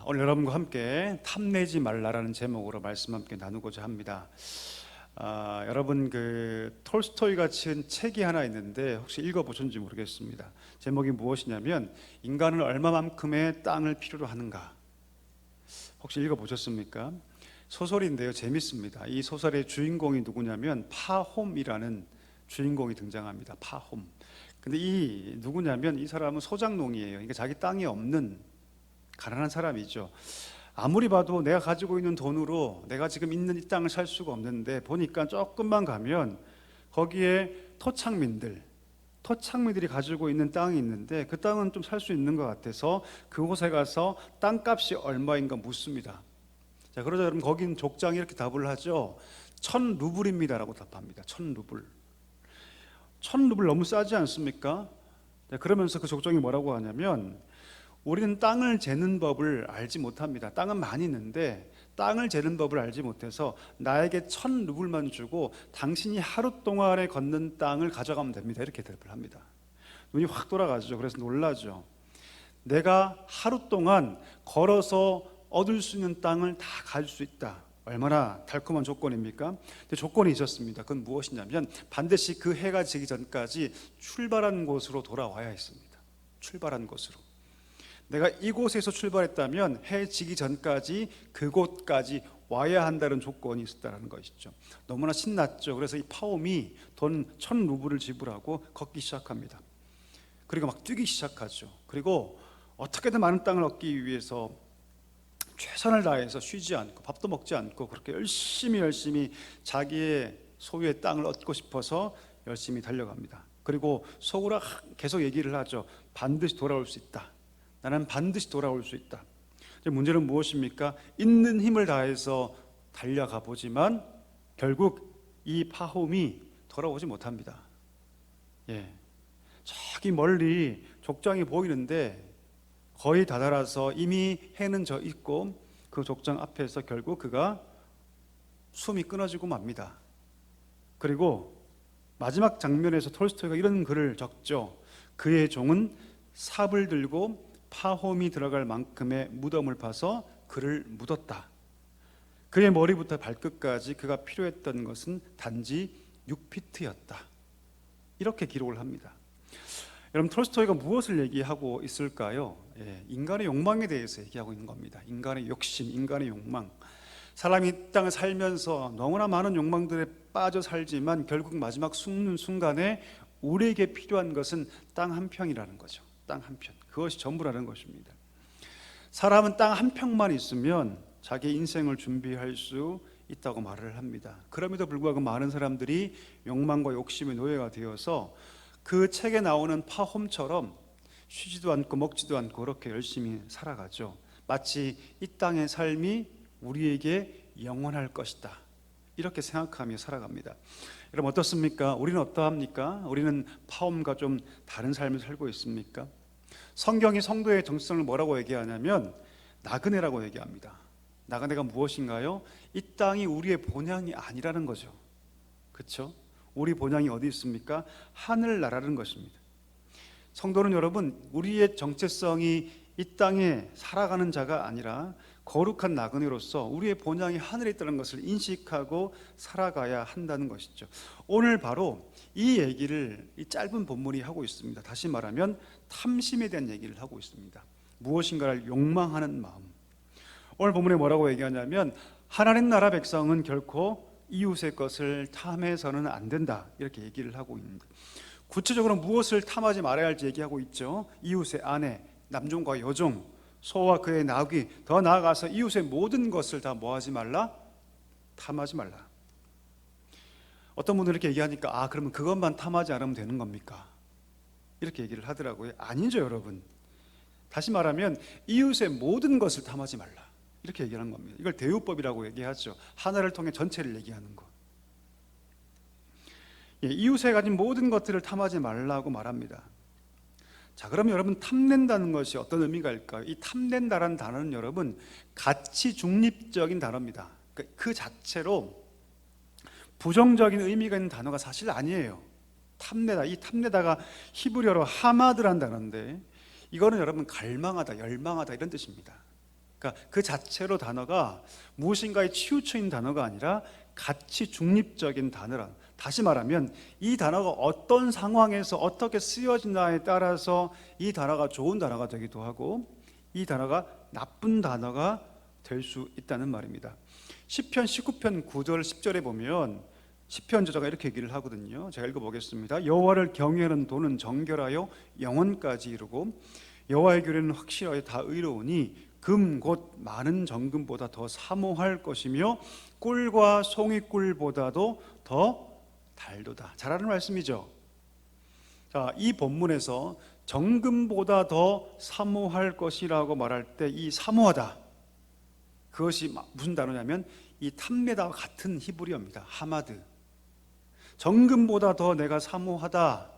오늘 여러분과 함께 탐내지 말라라는 제목으로 말씀 함께 나누고자 합니다. 여러분 톨스토이가 지은 책이 하나 있는데 혹시 읽어보셨는지 모르겠습니다. 제목이 무엇이냐면 인간은 얼마만큼의 땅을 필요로 하는가. 혹시 읽어보셨습니까? 소설인데요, 재밌습니다. 이 소설의 주인공이 누구냐면 파홈이라는 주인공이 등장합니다. 파홈. 근데 이 누구냐면 이 사람은 소작농이에요. 그러니까 자기 땅이 없는 가난한 사람이죠. 아무리 봐도 내가 가지고 있는 돈으로 내가 지금 있는 이 땅을 살 수가 없는데, 보니까 조금만 가면 거기에 토착민들이 가지고 있는 땅이 있는데 그 땅은 좀 살 수 있는 것 같아서 그곳에 가서 땅값이 얼마인가 묻습니다. 자, 그러자 여러분 거긴 족장이 이렇게 답을 하죠. 1000루블입니다 라고 답합니다. 1000루블. 1000루블 너무 싸지 않습니까? 자, 그러면서 그 족장이 뭐라고 하냐면, 우리는 땅을 재는 법을 알지 못합니다. 땅은 많이 있는데 땅을 재는 법을 알지 못해서 나에게 1000루블만 주고 당신이 하루 동안에 걷는 땅을 가져가면 됩니다. 이렇게 대답을 합니다. 눈이 확 돌아가죠. 그래서 놀라죠. 내가 하루 동안 걸어서 얻을 수 있는 땅을 다 가질 수 있다. 얼마나 달콤한 조건입니까? 근데 조건이 있었습니다. 그건 무엇이냐면 반드시 그 해가 지기 전까지 출발한 곳으로 돌아와야 했습니다. 출발한 곳으로. 내가 이곳에서 출발했다면 해 지기 전까지 그곳까지 와야 한다는 조건이 있었다는 것이죠. 너무나 신났죠. 그래서 이 파옴이 돈 1000루블을 지불하고 걷기 시작합니다. 그리고 막 뛰기 시작하죠. 그리고 어떻게든 많은 땅을 얻기 위해서 최선을 다해서 쉬지 않고 밥도 먹지 않고 그렇게 열심히 자기의 소유의 땅을 얻고 싶어서 열심히 달려갑니다. 그리고 속으로 계속 얘기를 하죠. 반드시 돌아올 수 있다. 나는 반드시 돌아올 수 있다. 문제는 무엇입니까? 있는 힘을 다해서 달려가 보지만 결국 이 파홈이 돌아오지 못합니다. 저기 멀리 족장이 보이는데 거의 다다라서 이미 해는 져 있고 그 족장 앞에서 결국 그가 숨이 끊어지고 맙니다. 그리고 마지막 장면에서 톨스토이가 이런 글을 적죠. 그의 종은 삽을 들고 파홈이 들어갈 만큼의 무덤을 파서 그를 묻었다. 그의 머리부터 발끝까지 그가 필요했던 것은 단지 6피트였다. 이렇게 기록을 합니다. 여러분, 톨스토이가 무엇을 얘기하고 있을까요? 인간의 욕망에 대해서 얘기하고 있는 겁니다. 인간의 욕심, 인간의 욕망. 사람이 이 땅을 살면서 너무나 많은 욕망들에 빠져 살지만 결국 마지막 죽는 순간에 우리에게 필요한 것은 땅 한 평이라는 거죠. 땅 한 평. 그것이 전부라는 것입니다. 사람은 땅 한 평만 있으면 자기 인생을 준비할 수 있다고 말을 합니다. 그럼에도 불구하고 많은 사람들이 욕망과 욕심의 노예가 되어서 그 책에 나오는 파홈처럼 쉬지도 않고 먹지도 않고 그렇게 열심히 살아가죠. 마치 이 땅의 삶이 우리에게 영원할 것이다, 이렇게 생각하며 살아갑니다. 여러분 어떻습니까? 우리는 어떠합니까? 우리는 파홈과 좀 다른 삶을 살고 있습니까? 성경이 성도의 정체성을 뭐라고 얘기하냐면 나그네라고 얘기합니다. 나그네가 무엇인가요? 이 땅이 우리의 본향이 아니라는 거죠. 그렇죠? 우리 본향이 어디 있습니까? 하늘나라는 것입니다. 성도는 여러분, 우리의 정체성이 이 땅에 살아가는 자가 아니라 거룩한 나그네로서 우리의 본향이 하늘에 있다는 것을 인식하고 살아가야 한다는 것이죠. 오늘 바로 이 얘기를 이 짧은 본문이 하고 있습니다. 다시 말하면 탐심에 대한 얘기를 하고 있습니다. 무엇인가를 욕망하는 마음. 오늘 본문에 뭐라고 얘기하냐면 하나님 나라 백성은 결코 이웃의 것을 탐해서는 안 된다, 이렇게 얘기를 하고 있습니다. 구체적으로 무엇을 탐하지 말아야 할지 얘기하고 있죠. 이웃의 아내, 남종과 여종, 소와 그의 나귀, 더 나아가서 이웃의 모든 것을 다 뭐하지 말라? 탐하지 말라. 어떤 분들은 이렇게 얘기하니까 그러면 그것만 탐하지 않으면 되는 겁니까? 이렇게 얘기를 하더라고요. 아니죠, 여러분. 다시 말하면 이웃의 모든 것을 탐하지 말라, 이렇게 얘기하는 겁니다. 이걸 대우법이라고 얘기하죠. 하나를 통해 전체를 얘기하는 것. 이웃에 가진 모든 것들을 탐하지 말라고 말합니다. 자, 그러면 여러분 탐낸다는 것이 어떤 의미가 있을까요? 이 탐낸다라는 단어는 여러분 가치 중립적인 단어입니다. 그 자체로 부정적인 의미가 있는 단어가 사실 아니에요. 탐내다, 이 탐내다가 히브리어로 하마드라는 단어인데 이거는 여러분 갈망하다, 열망하다 이런 뜻입니다. 그러니까 그 자체로 단어가 무엇인가에 치우쳐 있는 단어가 아니라 가치 중립적인 단어라. 다시 말하면 이 단어가 어떤 상황에서 어떻게 쓰여진다에 따라서 이 단어가 좋은 단어가 되기도 하고 이 단어가 나쁜 단어가 될 수 있다는 말입니다. 시편 19편 9절 10절에 보면 시편 저자가 이렇게 얘기를 하거든요. 제가 읽어보겠습니다. 여호와를 경외하는 도는 정결하여 영원까지 이르고 여호와의 규례는 확실하여 다 의로우니 금 곧 많은 정금보다 더 사모할 것이며 꿀과 송이꿀보다도 더 달도다. 잘하는 말씀이죠. 자, 이 본문에서 정금보다 더 사모할 것이라고 말할 때 이 사모하다, 그것이 무슨 단어냐면 이 탐내다와 같은 히브리어입니다. 하마드. 정금보다 더 내가 사모하다,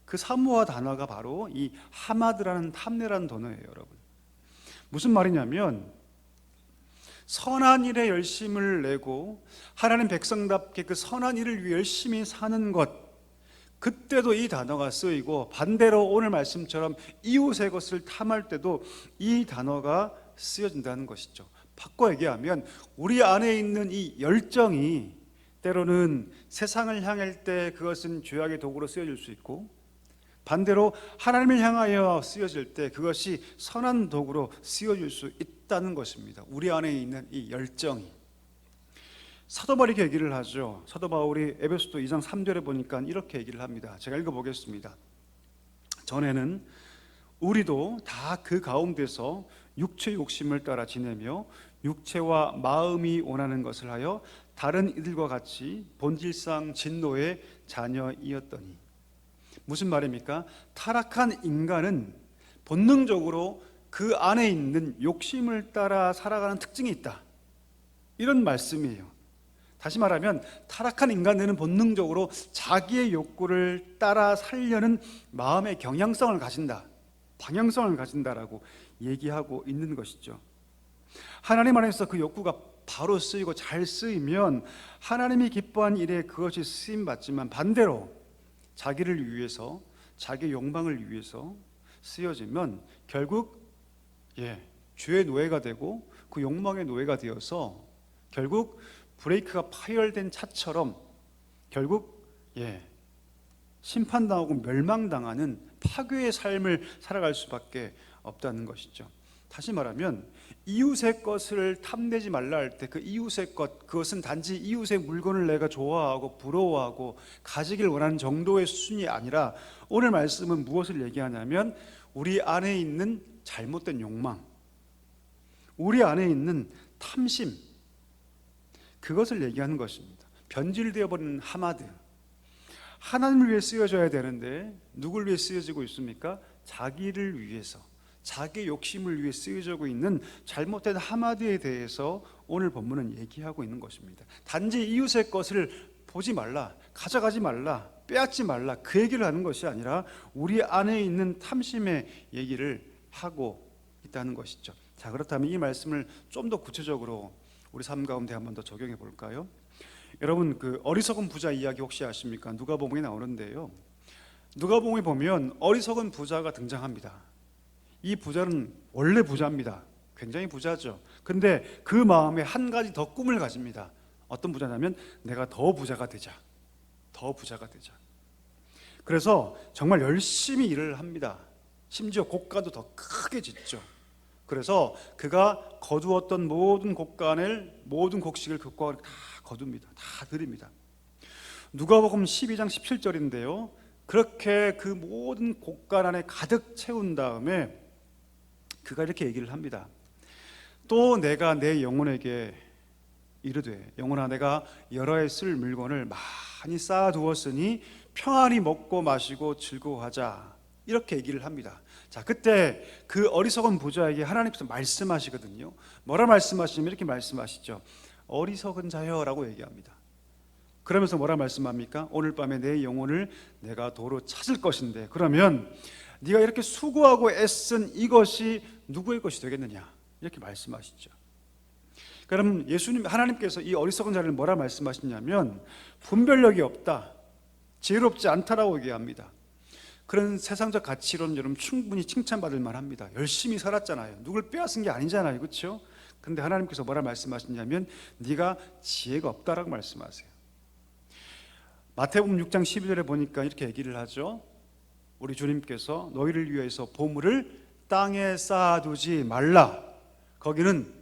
그 사모하 단어가 바로 이 하마드라는 탐내라는 단어예요. 여러분, 무슨 말이냐면 선한 일에 열심을 내고 하나님 백성답게 그 선한 일을 위해 열심히 사는 것, 그때도 이 단어가 쓰이고 반대로 오늘 말씀처럼 이웃의 것을 탐할 때도 이 단어가 쓰여진다는 것이죠. 바꿔 얘기하면 우리 안에 있는 이 열정이 때로는 세상을 향할 때 그것은 죄악의 도구로 쓰여질 수 있고, 반대로 하나님을 향하여 쓰여질 때 그것이 선한 도구로 쓰여질 수 있다는 것입니다. 우리 안에 있는 이 열정이. 사도 바울이 얘기를 하죠. 사도 바울이 에베소서 2장 3절에 보니까 이렇게 얘기를 합니다. 제가 읽어보겠습니다. 전에는 우리도 다 그 가운데서 육체 욕심을 따라 지내며 육체와 마음이 원하는 것을 하여 다른 이들과 같이 본질상 진노의 자녀이었더니. 무슨 말입니까? 타락한 인간은 본능적으로 그 안에 있는 욕심을 따라 살아가는 특징이 있다, 이런 말씀이에요. 다시 말하면 타락한 인간들은 본능적으로 자기의 욕구를 따라 살려는 마음의 경향성을 가진다, 방향성을 가진다라고 얘기하고 있는 것이죠. 하나님 안에서 그 욕구가 바로 쓰이고 잘 쓰이면 하나님이 기뻐한 일에 그것이 쓰임받지만 반대로 자기를 위해서, 자기의 욕망을 위해서 쓰여지면 결국 죄의 노예가 되고 그 욕망의 노예가 되어서 결국 브레이크가 파열된 차처럼 결국 심판당하고 멸망당하는 파괴의 삶을 살아갈 수밖에 없다는 것이죠. 다시 말하면 이웃의 것을 탐내지 말라 할 때 그 이웃의 것, 그것은 단지 이웃의 물건을 내가 좋아하고 부러워하고 가지길 원하는 정도의 수준이 아니라 오늘 말씀은 무엇을 얘기하냐면 우리 안에 있는 잘못된 욕망, 우리 안에 있는 탐심, 그것을 얘기하는 것입니다. 변질되어 버리는 하마드. 하나님을 위해 쓰여져야 되는데 누굴 위해 쓰여지고 있습니까? 자기를 위해서, 자기 욕심을 위해 쓰여지고 있는 잘못된 하마드에 대해서 오늘 본문은 얘기하고 있는 것입니다. 단지 이웃의 것을 보지 말라, 가져가지 말라, 빼앗지 말라, 그 얘기를 하는 것이 아니라 우리 안에 있는 탐심의 얘기를 하고 있다는 것이죠. 자, 그렇다면 이 말씀을 좀 더 구체적으로 우리 삶 가운데 한 번 더 적용해 볼까요? 여러분, 그 어리석은 부자 이야기 혹시 아십니까? 누가복음에 나오는데요. 누가복음에 보면 어리석은 부자가 등장합니다. 이 부자는 원래 부자입니다. 굉장히 부자죠. 근데 그 마음에 한 가지 더 꿈을 가집니다. 어떤 부자냐면 내가 더 부자가 되자, 더 부자가 되자. 그래서 정말 열심히 일을 합니다. 심지어 곡간도 더 크게 짓죠. 그래서 그가 거두었던 모든 곡간을, 모든 곡식을 그 곡간을 다 거둡니다. 다 드립니다. 누가복음 12장 17절인데요. 그렇게 그 모든 곡간 안에 가득 채운 다음에 그가 이렇게 얘기를 합니다. 또 내가 내 영혼에게 이르되, 영혼아, 내가 여러 해 쓸 물건을 많이 쌓아두었으니 평안히 먹고 마시고 즐거워하자, 이렇게 얘기를 합니다. 자, 그때 그 어리석은 부자에게 하나님께서 말씀하시거든요. 뭐라 말씀하시냐면 이렇게 말씀하시죠. 어리석은 자여 라고 얘기합니다. 그러면서 뭐라 말씀합니까? 오늘 밤에 내 영혼을 내가 도로 찾을 것인데, 그러면 네가 이렇게 수고하고 애쓴 이것이 누구의 것이 되겠느냐, 이렇게 말씀하시죠. 그럼 예수님, 하나님께서 이 어리석은 자를 뭐라 말씀하시냐면 분별력이 없다, 지혜롭지 않다라고 얘기합니다. 그런 세상적 가치로는 여러분 충분히 칭찬받을 만합니다. 열심히 살았잖아요. 누굴 빼앗은 게 아니잖아요, 그렇죠? 근데 하나님께서 뭐라 말씀하시냐면 네가 지혜가 없다라고 말씀하세요. 마태복음 6장 12절에 보니까 이렇게 얘기를 하죠. 우리 주님께서 너희를 위해서 보물을 땅에 쌓아두지 말라. 거기는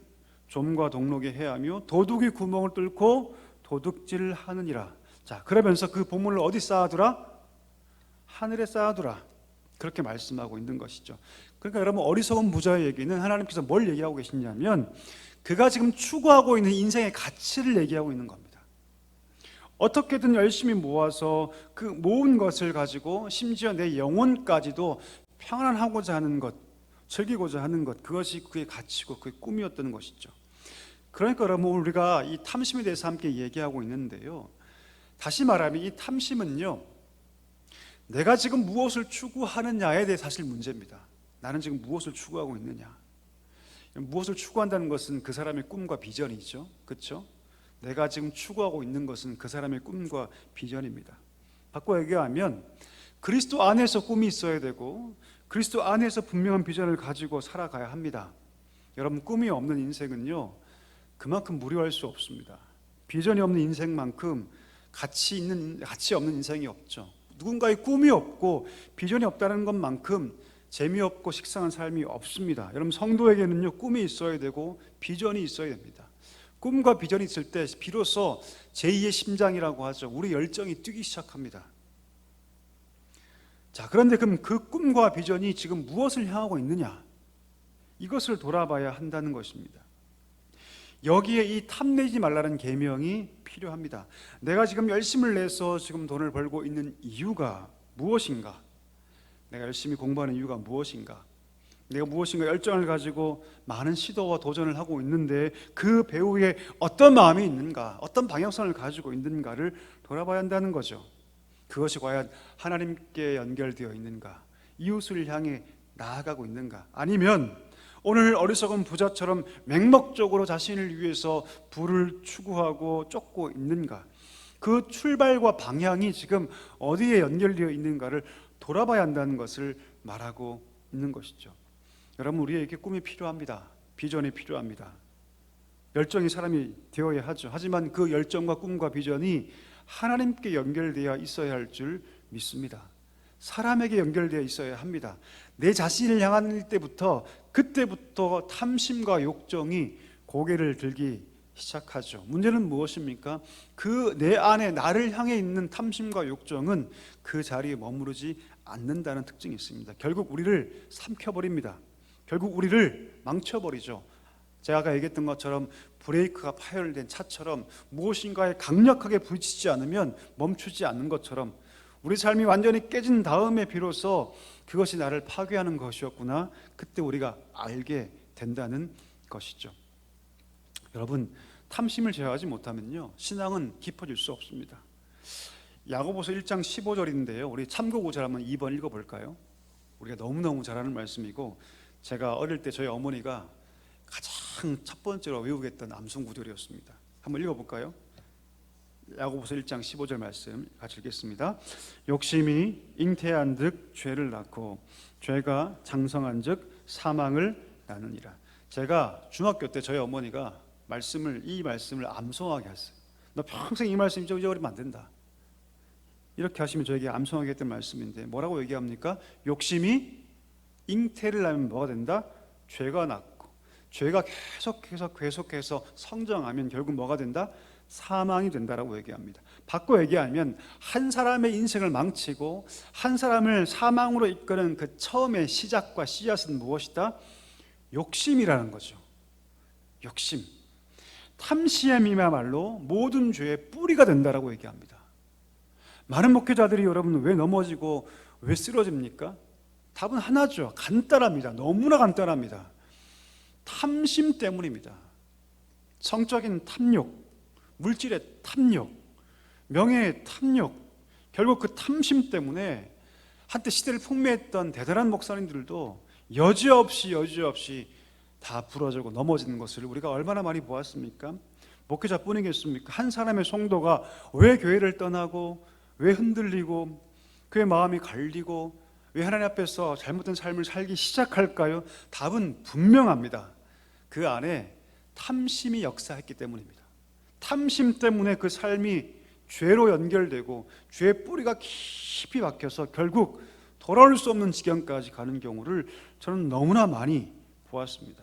좀과 동록이 해하며 도둑이 구멍을 뚫고 도둑질을 하느니라. 자, 그러면서 그 보물을 어디 쌓아두라? 하늘에 쌓아두라. 그렇게 말씀하고 있는 것이죠. 그러니까 여러분, 어리석은 부자의 얘기는 하나님께서 뭘 얘기하고 계시냐면 그가 지금 추구하고 있는 인생의 가치를 얘기하고 있는 겁니다. 어떻게든 열심히 모아서 그 모은 것을 가지고 심지어 내 영혼까지도 평안하고자 하는 것, 즐기고자 하는 것, 그것이 그의 가치고 그의 꿈이었던 것이죠. 그러니까 여러분, 우리가 이 탐심에 대해서 함께 얘기하고 있는데요, 다시 말하면 이 탐심은요, 내가 지금 무엇을 추구하느냐에 대해 사실 문제입니다. 나는 지금 무엇을 추구하고 있느냐. 무엇을 추구한다는 것은 그 사람의 꿈과 비전이죠, 그렇죠? 내가 지금 추구하고 있는 것은 그 사람의 꿈과 비전입니다. 바꿔 얘기하면 그리스도 안에서 꿈이 있어야 되고 그리스도 안에서 분명한 비전을 가지고 살아가야 합니다. 여러분, 꿈이 없는 인생은요, 그만큼 무료할 수 없습니다. 비전이 없는 인생만큼 가치 없는 인생이 없죠. 누군가의 꿈이 없고 비전이 없다는 것만큼 재미없고 식상한 삶이 없습니다. 여러분, 성도에게는요, 꿈이 있어야 되고 비전이 있어야 됩니다. 꿈과 비전이 있을 때 비로소 제2의 심장이라고 하죠. 우리 열정이 뛰기 시작합니다. 자, 그런데 그럼 그 꿈과 비전이 지금 무엇을 향하고 있느냐? 이것을 돌아봐야 한다는 것입니다. 여기에 이 탐내지 말라는 계명이 필요합니다. 내가 지금 열심을 내서 지금 돈을 벌고 있는 이유가 무엇인가? 내가 열심히 공부하는 이유가 무엇인가? 내가 무엇인가 열정을 가지고 많은 시도와 도전을 하고 있는데 그 배후에 어떤 마음이 있는가, 어떤 방향성을 가지고 있는가를 돌아봐야 한다는 거죠. 그것이 과연 하나님께 연결되어 있는가, 이웃을 향해 나아가고 있는가, 아니면 오늘 어리석은 부자처럼 맹목적으로 자신을 위해서 부를 추구하고 쫓고 있는가, 그 출발과 방향이 지금 어디에 연결되어 있는가를 돌아봐야 한다는 것을 말하고 있는 것이죠. 여러분, 우리에게 꿈이 필요합니다. 비전이 필요합니다. 열정이 사람이 되어야 하죠. 하지만 그 열정과 꿈과 비전이 하나님께 연결되어 있어야 할 줄 믿습니다. 사람에게 연결되어 있어야 합니다. 내 자신을 향할 때부터, 그때부터 탐심과 욕정이 고개를 들기 시작하죠. 문제는 무엇입니까? 그 내 안에 나를 향해 있는 탐심과 욕정은 그 자리에 머무르지 않는다는 특징이 있습니다. 결국 우리를 삼켜버립니다. 결국 우리를 망쳐버리죠. 제가 아까 얘기했던 것처럼 브레이크가 파열된 차처럼 무엇인가에 강력하게 부딪히지 않으면 멈추지 않는 것처럼 우리 삶이 완전히 깨진 다음에 비로소 그것이 나를 파괴하는 것이었구나, 그때 우리가 알게 된다는 것이죠. 여러분, 탐심을 제어하지 못하면요, 신앙은 깊어질 수 없습니다. 야고보서 1장 15절인데요 우리 참고구절 한번 2번 읽어볼까요? 우리가 너무너무 잘하는 말씀이고, 제가 어릴 때 저희 어머니가 가장 첫 번째로 외우게 했던 암송구절이었습니다. 한번 읽어볼까요? 야고보서 1장 15절 말씀 같이 읽겠습니다. 욕심이 잉태한 즉 죄를 낳고 죄가 장성한 즉 사망을 낳느니라. 제가 중학교 때 저희 어머니가 이 말씀을 암송하게 했어요. 너 평생 이 말씀 잊어버리면 안 된다, 이렇게 하시면 저에게 암송하게 했던 말씀인데, 뭐라고 얘기합니까? 욕심이 잉태를 낳으면 뭐가 된다? 죄가 낳고, 죄가 계속해서 성장하면 결국 뭐가 된다? 사망이 된다라고 얘기합니다. 바꿔 얘기하면 한 사람의 인생을 망치고 한 사람을 사망으로 이끄는 그 처음의 시작과 씨앗은 무엇이다? 욕심이라는 거죠. 욕심. 탐심이야말로 모든 죄의 뿌리가 된다라고 얘기합니다. 많은 목회자들이 여러분 왜 넘어지고 왜 쓰러집니까? 답은 하나죠. 간단합니다. 너무나 간단합니다. 탐심 때문입니다. 성적인 탐욕, 물질의 탐욕, 명예의 탐욕, 결국 그 탐심 때문에 한때 시대를 풍미했던 대단한 목사님들도 여지없이 다 부러지고 넘어지는 것을 우리가 얼마나 많이 보았습니까? 목회자뿐이겠습니까? 한 사람의 성도가 왜 교회를 떠나고 왜 흔들리고 그의 마음이 갈리고 왜 하나님 앞에서 잘못된 삶을 살기 시작할까요? 답은 분명합니다. 그 안에 탐심이 역사했기 때문입니다. 탐심 때문에 그 삶이 죄로 연결되고 죄의 뿌리가 깊이 박혀서 결국 돌아올 수 없는 지경까지 가는 경우를 저는 너무나 많이 보았습니다.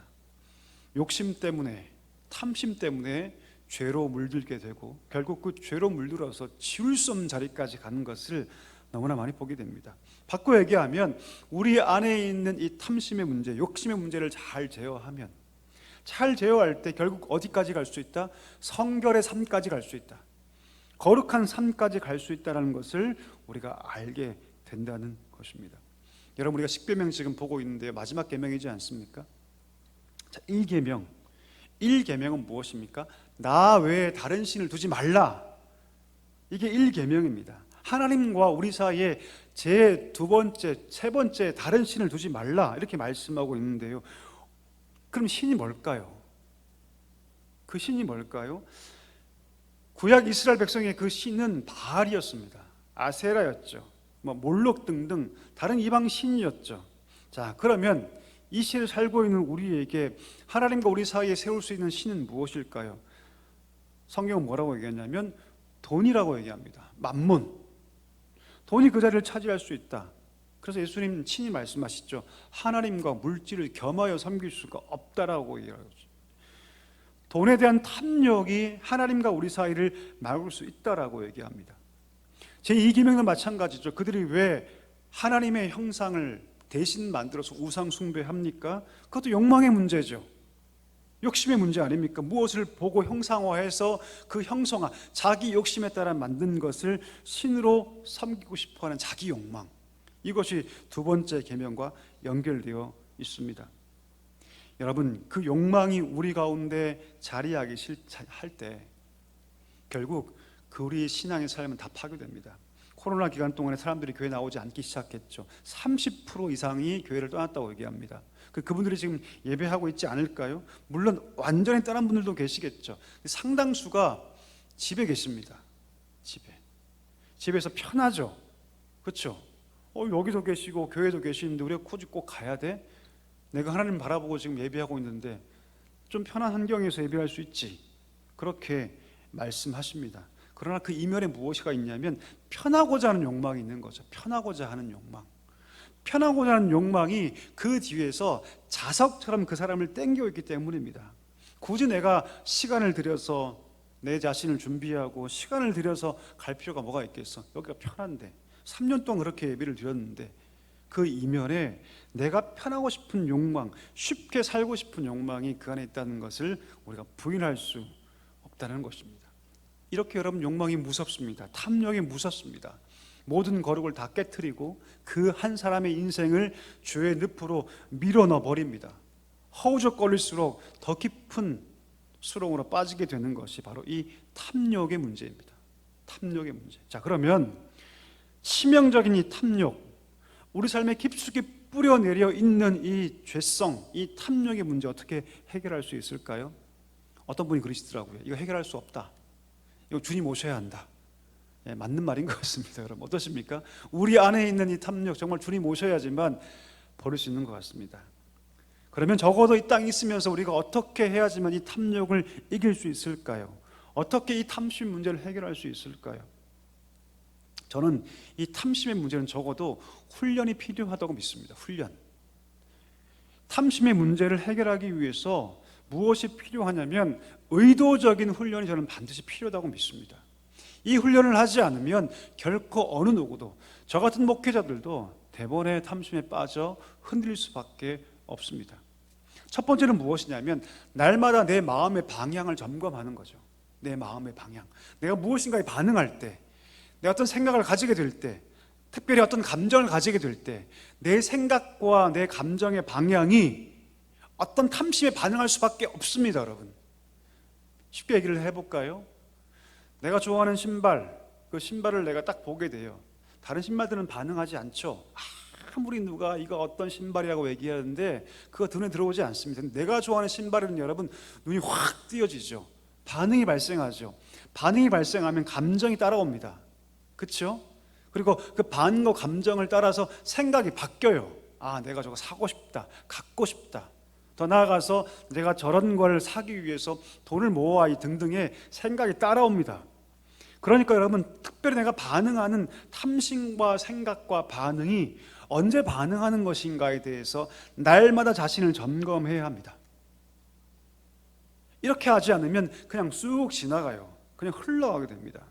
욕심 때문에, 탐심 때문에 죄로 물들게 되고 결국 그 죄로 물들어서 지울 수 없는 자리까지 가는 것을 너무나 많이 보게 됩니다. 바꿔 얘기하면 우리 안에 있는 이 탐심의 문제, 욕심의 문제를 잘 제어하면, 잘 제어할 때 결국 어디까지 갈 수 있다? 성결의 삶까지 갈 수 있다. 거룩한 삶까지 갈 수 있다는 것을 우리가 알게 된다는 것입니다. 여러분, 우리가 십계명 지금 보고 있는데요, 마지막 계명이지 않습니까? 자, 1계명은 무엇입니까? 나 외에 다른 신을 두지 말라. 이게 1계명입니다. 하나님과 우리 사이에 제 두 번째, 세 번째 다른 신을 두지 말라 이렇게 말씀하고 있는데요. 그럼 신이 뭘까요? 그 신이 뭘까요? 구약 이스라엘 백성의 그 신은 바알이었습니다. 아세라였죠. 몰록 등등 다른 이방 신이었죠. 자, 그러면 이 시대에 살고 있는 우리에게 하나님과 우리 사이에 세울 수 있는 신은 무엇일까요? 성경은 뭐라고 얘기하냐면 돈이라고 얘기합니다. 맘몬. 돈이 그 자리를 차지할 수 있다. 그래서 예수님 친히 말씀하시죠. 하나님과 물질을 겸하여 섬길 수가 없다라고 얘기하죠. 돈에 대한 탐욕이 하나님과 우리 사이를 막을 수 있다라고 얘기합니다. 제2계명도 마찬가지죠. 그들이 왜 하나님의 형상을 대신 만들어서 우상 숭배합니까? 그것도 욕망의 문제죠. 욕심의 문제 아닙니까? 무엇을 보고 형상화해서 그 형성화, 자기 욕심에 따라 만든 것을 신으로 섬기고 싶어하는 자기 욕망, 이것이 두 번째 계명과 연결되어 있습니다. 여러분, 그 욕망이 우리 가운데 자리하기 할 때 결국 그 우리 신앙의 삶은 다 파괴됩니다. 코로나 기간 동안에 사람들이 교회 나오지 않기 시작했죠. 30% 이상이 교회를 떠났다고 얘기합니다. 그분들이 지금 예배하고 있지 않을까요? 물론 완전히 떠난 분들도 계시겠죠. 상당수가 집에 계십니다. 집에서 편하죠. 그렇죠? 여기도 계시고 교회도 계시는데 우리가 굳이 꼭 가야 돼? 내가 하나님 바라보고 지금 예배하고 있는데 좀 편한 환경에서 예배할 수 있지. 그렇게 말씀하십니다. 그러나 그 이면에 무엇이 있냐면 편하고자 하는 욕망이 있는 거죠. 편하고자 하는 욕망. 편하고자 하는 욕망이 그 뒤에서 자석처럼 그 사람을 땡겨 있기 때문입니다. 굳이 내가 시간을 들여서 내 자신을 준비하고 시간을 들여서 갈 필요가 뭐가 있겠어? 여기가 편한데 3년 동안 그렇게 예배를 드렸는데 그 이면에 내가 편하고 싶은 욕망, 쉽게 살고 싶은 욕망이 그 안에 있다는 것을 우리가 부인할 수 없다는 것입니다. 이렇게 여러분, 욕망이 무섭습니다. 탐욕이 무섭습니다. 모든 거룩을 다 깨트리고 그 한 사람의 인생을 죄의 늪으로 밀어넣어 버립니다. 허우적거릴수록 더 깊은 수렁으로 빠지게 되는 것이 바로 이 탐욕의 문제입니다. 탐욕의 문제. 자, 그러면 치명적인 이 탐욕, 우리 삶에 깊숙이 뿌려내려 있는 이 죄성, 이 탐욕의 문제 어떻게 해결할 수 있을까요? 어떤 분이 그러시더라고요. 이거 해결할 수 없다. 이거 주님 오셔야 한다. 예, 맞는 말인 것 같습니다. 여러분, 어떠십니까? 우리 안에 있는 이 탐욕, 정말 주님 오셔야지만 버릴 수 있는 것 같습니다. 그러면 적어도 이 땅에 있으면서 우리가 어떻게 해야지만 이 탐욕을 이길 수 있을까요? 어떻게 이 탐심 문제를 해결할 수 있을까요? 저는 이 탐심의 문제는 적어도 훈련이 필요하다고 믿습니다. 훈련. 탐심의 문제를 해결하기 위해서 무엇이 필요하냐면 의도적인 훈련이 저는 반드시 필요하다고 믿습니다. 이 훈련을 하지 않으면 결코 어느 누구도, 저 같은 목회자들도 대번에 탐심에 빠져 흔들릴 수밖에 없습니다. 첫 번째는 무엇이냐면 날마다 내 마음의 방향을 점검하는 거죠. 내 마음의 방향. 내가 무엇인가에 반응할 때, 내가 어떤 생각을 가지게 될 때, 특별히 어떤 감정을 가지게 될 때 내 생각과 내 감정의 방향이 어떤 탐심에 반응할 수밖에 없습니다. 여러분, 쉽게 얘기를 해볼까요? 내가 좋아하는 신발, 그 신발을 내가 딱 보게 돼요. 다른 신발들은 반응하지 않죠. 아무리 누가 이거 어떤 신발이라고 얘기하는데 그거 눈에 들어오지 않습니다. 내가 좋아하는 신발은 여러분 눈이 확 띄어지죠. 반응이 발생하죠. 반응이 발생하면 감정이 따라옵니다. 그렇죠? 그리고 그 반응과 감정을 따라서 생각이 바뀌어요. 아, 내가 저거 사고 싶다, 갖고 싶다. 더 나아가서 내가 저런 걸 사기 위해서 돈을 모아야 등등의 생각이 따라옵니다. 그러니까 여러분, 특별히 내가 반응하는 탐심과 생각과 반응이 언제 반응하는 것인가에 대해서 날마다 자신을 점검해야 합니다. 이렇게 하지 않으면 그냥 쑥 지나가요. 그냥 흘러가게 됩니다.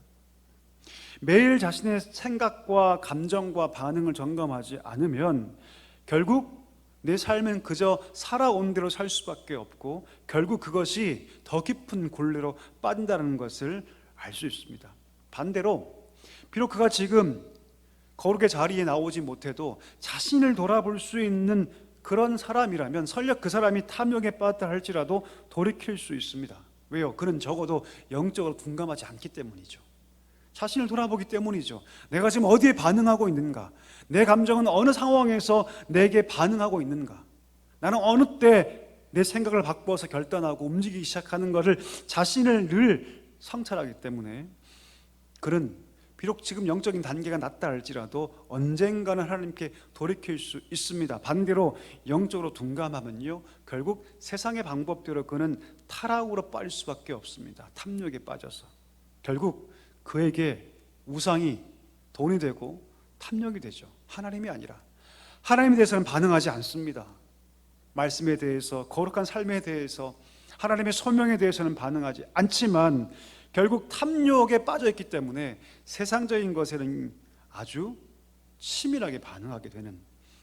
매일 자신의 생각과 감정과 반응을 점검하지 않으면 결국 내 삶은 그저 살아온 대로 살 수밖에 없고, 결국 그것이 더 깊은 곤래로 빠진다는 것을 알 수 있습니다. 반대로 비록 그가 지금 거룩의 자리에 나오지 못해도 자신을 돌아볼 수 있는 그런 사람이라면, 설령 그 사람이 탐욕에 빠졌다 할지라도 돌이킬 수 있습니다. 왜요? 그는 적어도 영적으로 둔감하지 않기 때문이죠. 자신을 돌아보기 때문이죠. 내가 지금 어디에 반응하고 있는가? 내 감정은 어느 상황에서 내게 반응하고 있는가? 나는 어느 때 내 생각을 바꿔서 결단하고 움직이기 시작하는 것을 자신을 늘 성찰하기 때문에, 그는 비록 지금 영적인 단계가 낮다 할지라도 언젠가는 하나님께 돌이킬 수 있습니다. 반대로 영적으로 둔감하면요, 결국 세상의 방법대로 그는 타락으로 빠질 수밖에 없습니다. 탐욕에 빠져서 결국 그에게 우상이 돈이 되고 탐욕이 되죠. 하나님이 아니라. 하나님에 대해서는 반응하지 않습니다. 말씀에 대해서, 거룩한 삶에 대해서, 하나님의 소명에 대해서는 반응하지 않지만 결국 탐욕에 빠져있기 때문에 세상적인 것에는 아주 치밀하게 반응하게 되는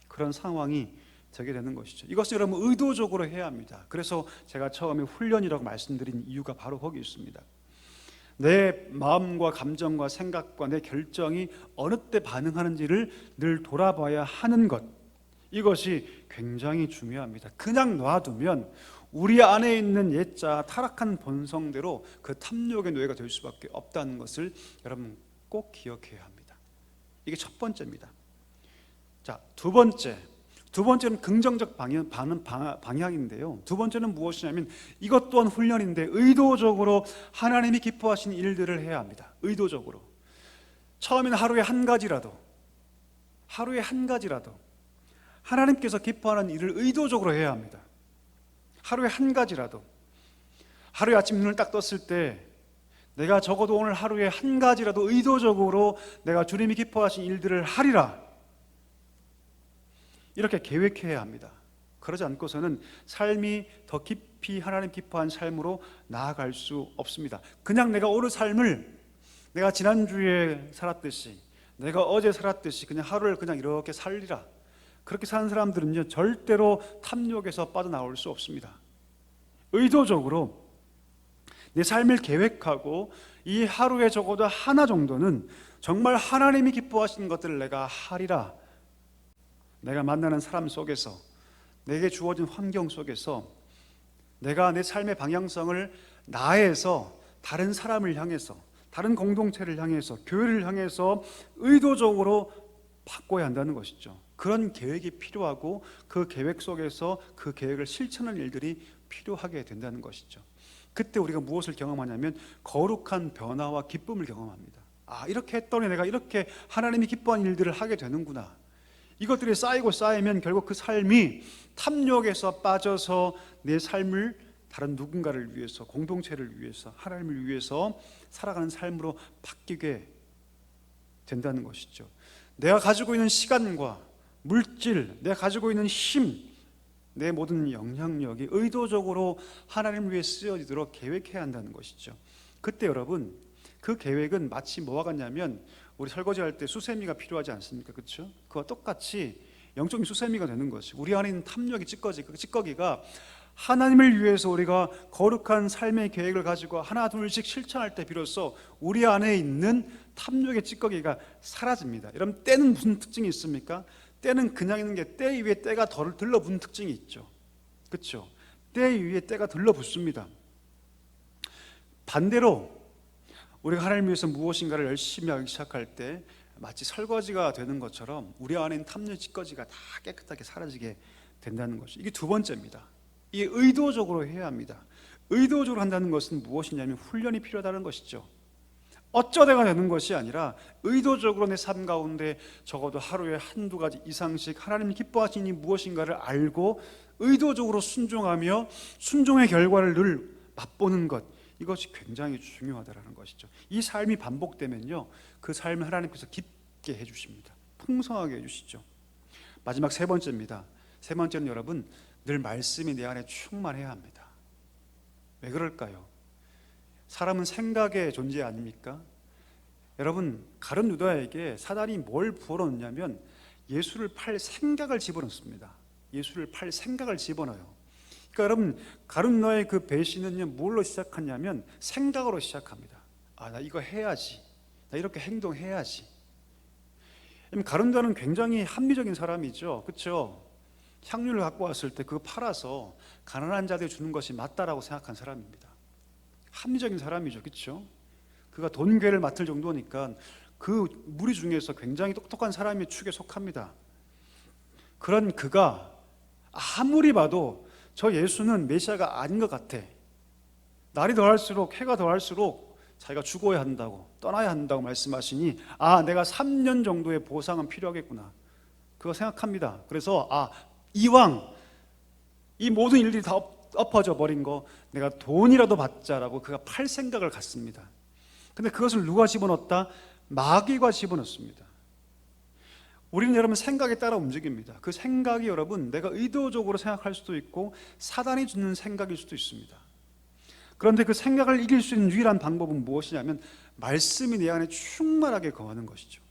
그런 상황이 되게 되는 것이죠. 이것은 여러분 의도적으로 해야 합니다. 그래서 제가 처음에 훈련이라고 말씀드린 이유가 바로 거기 있습니다. 내 마음과 감정과 생각과 내 결정이 어느 때 반응하는지를 늘 돌아봐야 하는 것, 이것이 굉장히 중요합니다. 그냥 놔두면 우리 안에 있는 옛자 타락한 본성대로 그 탐욕의 노예가 될 수밖에 없다는 것을 여러분 꼭 기억해야 합니다. 이게 첫 번째입니다. 자, 두 번째는 긍정적 방향인데요. 두 번째는 무엇이냐면 이것 또한 훈련인데, 의도적으로 하나님이 기뻐하시는 일들을 해야 합니다. 의도적으로. 처음에는 하루에 한 가지라도 하나님께서 기뻐하는 일을 의도적으로 해야 합니다. 하루에 한 가지라도. 하루에 아침 눈을 딱 떴을 때 내가 적어도 오늘 하루에 한 가지라도 의도적으로 내가 주님이 기뻐하신 일들을 하리라, 이렇게 계획해야 합니다. 그러지 않고서는 삶이 더 깊이 하나님 기뻐한 삶으로 나아갈 수 없습니다. 그냥 내가 오늘 삶을 내가 지난주에 살았듯이, 내가 어제 살았듯이 그냥 하루를 그냥 이렇게 살리라, 그렇게 사는 사람들은요 절대로 탐욕에서 빠져나올 수 없습니다. 의도적으로 내 삶을 계획하고 이 하루에 적어도 하나 정도는 정말 하나님이 기뻐하시는 것들을 내가 하리라. 내가 만나는 사람 속에서, 내게 주어진 환경 속에서 내가 내 삶의 방향성을 나에서 다른 사람을 향해서, 다른 공동체를 향해서, 교회를 향해서 의도적으로 바꿔야 한다는 것이죠. 그런 계획이 필요하고 그 계획 속에서 그 계획을 실천하는 일들이 필요하게 된다는 것이죠. 그때 우리가 무엇을 경험하냐면 거룩한 변화와 기쁨을 경험합니다. 아, 이렇게 했더니 내가 이렇게 하나님이 기뻐하는 일들을 하게 되는구나. 이것들이 쌓이고 쌓이면 결국 그 삶이 탐욕에서 빠져서 내 삶을 다른 누군가를 위해서, 공동체를 위해서, 하나님을 위해서 살아가는 삶으로 바뀌게 된다는 것이죠. 내가 가지고 있는 시간과 물질, 내가 가지고 있는 힘, 내 모든 영향력이 의도적으로 하나님을 위해 쓰여지도록 계획해야 한다는 것이죠. 그때 여러분, 그 계획은 마치 뭐와 같냐면 우리 설거지할 때 수세미가 필요하지 않습니까? 그렇죠? 그와 똑같이 영적인 수세미가 되는 것이, 우리 안에 있는 탐욕의 찌꺼기가 하나님을 위해서 우리가 거룩한 삶의 계획을 가지고 하나 둘씩 실천할 때 비로소 우리 안에 있는 탐욕의 찌꺼기가 사라집니다. 여러분, 때는 무슨 특징이 있습니까? 때는 그냥 있는 게 때 위에 때가 덜 들러붙는 특징이 있죠. 그렇죠? 때 위에 때가 들러붙습니다. 반대로 우리가 하나님을 위해서 무엇인가를 열심히 하기 시작할 때 마치 설거지가 되는 것처럼 우리 안에 있는 탐욕 찌꺼기가 다 깨끗하게 사라지게 된다는 것이, 이게 두 번째입니다. 이게 의도적으로 해야 합니다. 의도적으로 한다는 것은 무엇이냐면 훈련이 필요하다는 것이죠. 어쩌다가 되는 것이 아니라 의도적으로 내 삶 가운데 적어도 하루에 한두 가지 이상씩 하나님이 기뻐하시는 일이 무엇인가를 알고 의도적으로 순종하며 순종의 결과를 늘 맛보는 것, 이것이 굉장히 중요하다는 것이죠. 이 삶이 반복되면요, 그 삶을 하나님께서 깊게 해주십니다. 풍성하게 해주시죠. 마지막 세 번째입니다. 세 번째는 여러분, 늘 말씀이 내 안에 충만해야 합니다. 왜 그럴까요? 사람은 생각의 존재 아닙니까? 여러분, 가룟 유다에게 사단이 뭘 부어넣냐면 예수를 팔 생각을 집어넣습니다. 예수를 팔 생각을 집어넣어요. 그러니까 여러분, 가룟 유다의 그 배신은요, 뭘로 시작하냐면 생각으로 시작합니다. 아, 나 이거 해야지, 나 이렇게 행동해야지. 가룟 유다는 굉장히 합리적인 사람이죠, 그렇죠? 향유를 갖고 왔을 때 그거 팔아서 가난한 자들에게 주는 것이 맞다라고 생각한 사람입니다. 합리적인 사람이죠, 그렇죠? 그가 돈괴를 맡을 정도니까 그 무리 중에서 굉장히 똑똑한 사람의 축에 속합니다. 그런 그가 아무리 봐도 저 예수는 메시아가 아닌 것 같아, 날이 더할수록 해가 더할수록 자기가 죽어야 한다고, 떠나야 한다고 말씀하시니, 아, 내가 3년 정도의 보상은 필요하겠구나, 그거 생각합니다. 그래서 이왕 이 모든 일들이 다 엎어져 버린 거 내가 돈이라도 받자라고 그가 팔 생각을 갖습니다. 근데 그것을 누가 집어넣었다? 마귀가 집어넣습니다. 우리는 여러분 생각에 따라 움직입니다. 그 생각이 여러분 내가 의도적으로 생각할 수도 있고 사단이 주는 생각일 수도 있습니다. 그런데 그 생각을 이길 수 있는 유일한 방법은 무엇이냐면 말씀이 내 안에 충만하게 거하는 것이죠.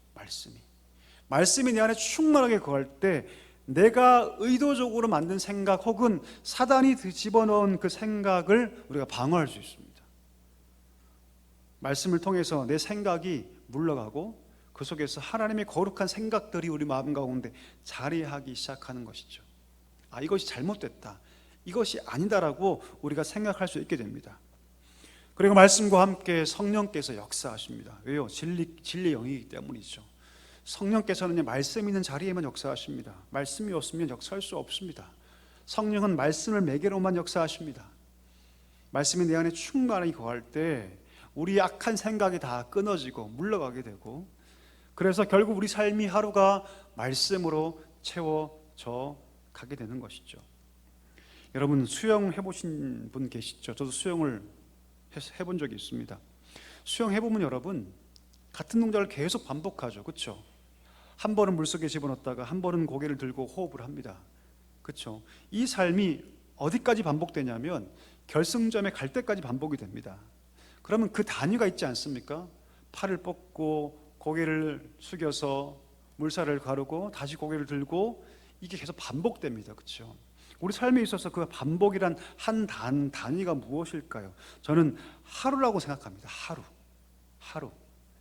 말씀이 내 안에 충만하게 거할 때 내가 의도적으로 만든 생각 혹은 사단이 집어넣은 그 생각을 우리가 방어할 수 있습니다. 말씀을 통해서 내 생각이 물러가고 그 속에서 하나님의 거룩한 생각들이 우리 마음 가운데 자리하기 시작하는 것이죠. 아, 이것이 잘못됐다, 이것이 아니다라고 우리가 생각할 수 있게 됩니다. 그리고 말씀과 함께 성령께서 역사하십니다. 왜요? 진리의 영이기 때문이죠. 성령께서는 말씀 있는 자리에만 역사하십니다. 말씀이 없으면 역사할 수 없습니다. 성령은 말씀을 매개로만 역사하십니다. 말씀이 내 안에 충만히 거할 때 우리 악한 생각이 다 끊어지고 물러가게 되고, 그래서 결국 우리 삶이 하루가 말씀으로 채워져 가게 되는 것이죠. 여러분, 수영 해보신 분 계시죠? 저도 수영을 해본 적이 있습니다. 수영 해보면 여러분 같은 동작을 계속 반복하죠, 그렇죠? 한 번은 물속에 집어넣었다가 한 번은 고개를 들고 호흡을 합니다, 그렇죠? 이 삶이 어디까지 반복되냐면 결승점에 갈 때까지 반복이 됩니다. 그러면 그 단위가 있지 않습니까? 팔을 뻗고 고개를 숙여서 물살을 가르고 다시 고개를 들고, 이게 계속 반복됩니다, 그렇죠? 우리 삶에 있어서 그 반복이란 한 단위가 무엇일까요? 저는 하루라고 생각합니다. 하루.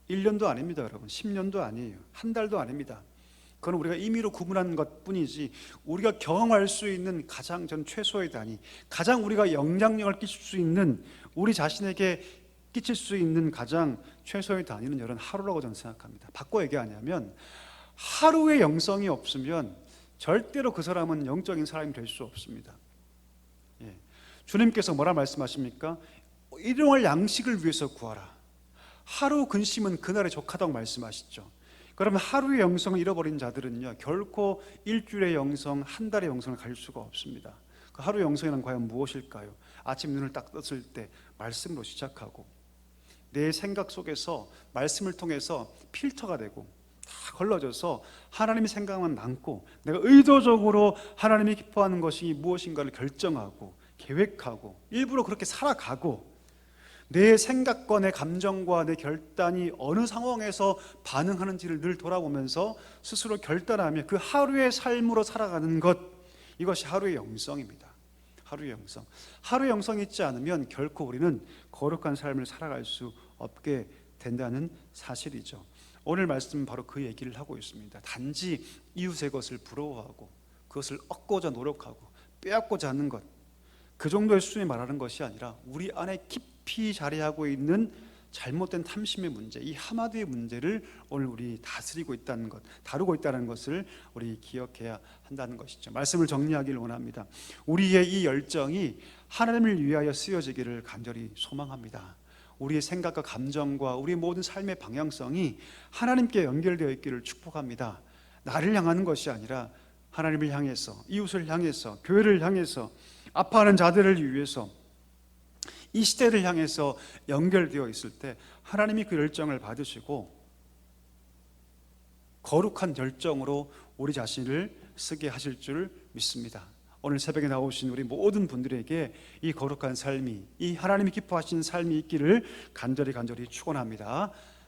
1년도 아닙니다, 여러분. 10년도 아니에요. 한 달도 아닙니다. 그건 우리가 임의로 구분한 것뿐이지 우리가 경험할 수 있는 가장 최소의 단위, 가장 우리가 영향력을 끼칠 수 있는, 우리 자신에게 끼칠 수 있는 가장 최소의 단위는 여러분 하루라고 저는 생각합니다. 바꿔 얘기하냐면 하루의 영성이 없으면 절대로 그 사람은 영적인 사람이 될 수 없습니다. 주님께서 뭐라 말씀하십니까? 일용할 양식을 위해서 구하라. 하루 근심은 그날의 족하다고 말씀하시죠. 그러면 하루의 영성을 잃어버린 자들은요 결코 일주일의 영성, 한 달의 영성을 가질 수가 없습니다. 그 하루의 영성이란 과연 무엇일까요? 아침 눈을 딱 떴을 때 말씀으로 시작하고 내 생각 속에서 말씀을 통해서 필터가 되고 다 걸러져서 하나님의 생각만 남고 내가 의도적으로 하나님이 기뻐하는 것이 무엇인가를 결정하고 계획하고 일부러 그렇게 살아가고, 내 생각과 내 감정과 내 결단이 어느 상황에서 반응하는지를 늘 돌아보면서 스스로 결단하며 그 하루의 삶으로 살아가는 것, 이것이 하루의 영성입니다. 하루의 영성. 하루의 영성이 있지 않으면 결코 우리는 거룩한 삶을 살아갈 수 없게 된다는 사실이죠. 오늘 말씀은 바로 그 얘기를 하고 있습니다. 단지 이웃의 것을 부러워하고 그것을 얻고자 노력하고 빼앗고자 하는 것, 그 정도의 수준이 말하는 것이 아니라 우리 안에 깊이 자리하고 있는 잘못된 탐심의 문제, 이 하마드의 문제를 오늘 우리 다스리고 있다는 것, 다루고 있다는 것을 우리 기억해야 한다는 것이죠. 말씀을 정리하기를 원합니다. 우리의 이 열정이 하나님을 위하여 쓰여지기를 간절히 소망합니다. 우리의 생각과 감정과 우리의 모든 삶의 방향성이 하나님께 연결되어 있기를 축복합니다. 나를 향하는 것이 아니라 하나님을 향해서, 이웃을 향해서, 교회를 향해서, 아파하는 자들을 위해서, 이 시대를 향해서 연결되어 있을 때 하나님이 그 열정을 받으시고 거룩한 열정으로 우리 자신을 쓰게 하실 줄 믿습니다. 오늘 새벽에 나오신 우리 모든 분들에게 이 거룩한 삶이, 이 하나님이 기뻐하시는 삶이 있기를 간절히 축원합니다.